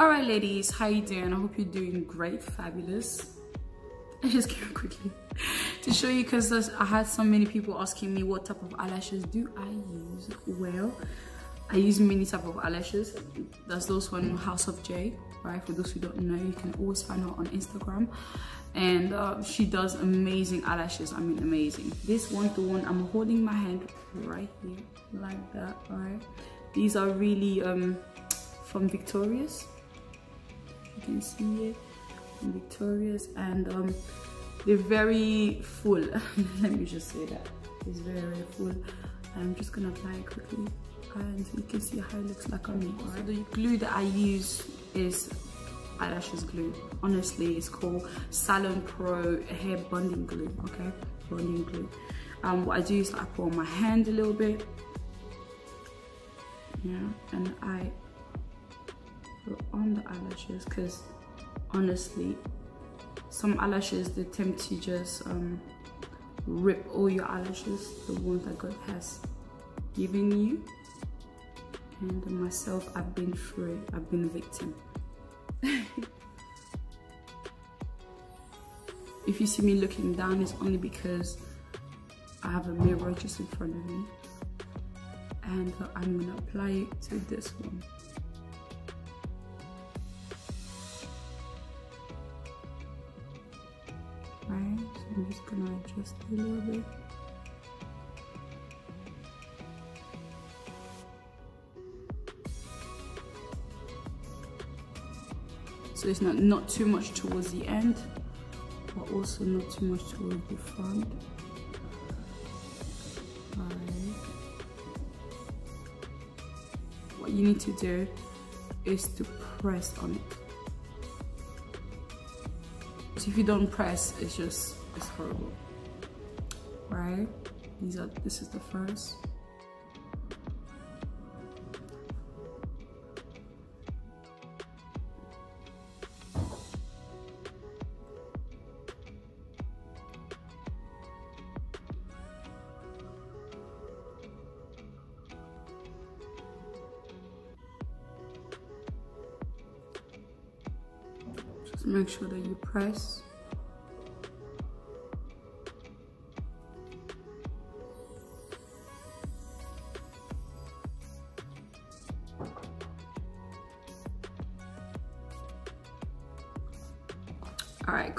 All right, ladies, how you doing? I hope you're doing great, fabulous. I just came quickly to show you because I had so many people asking me what type of eyelashes do I use. Well, I use many type of eyelashes. That's those from House of J, right? For those who don't know, you can always find her on Instagram, and she does amazing eyelashes. I mean, amazing. This one-to-one, I'm holding my hand right here like that. All right, these are really from Victoria's. You can see it from Victoria's, and they're very full. Let me just say that it's very full. I'm just gonna apply it quickly, and you can see how it looks like on me. Right? The glue that I use is eyelashes glue. Honestly, it's called Salon Pro hair bonding glue. Okay, bonding glue. What I do is I put on my hand a little bit, yeah, and I put on the eyelashes, because honestly, some eyelashes, they tend to just rip all your eyelashes, the ones that God has given you. And myself, I've been through it. I've been a victim. If you see me looking down, it's only because I have a mirror just in front of me, and I'm gonna apply it to this one. Right, so I'm just gonna adjust a little bit. So it's not too much towards the end, but also not too much towards the front. Right. What you need to do is to press on it. If you don't press, it's horrible, right? This is the first. Just make sure that you press. All right.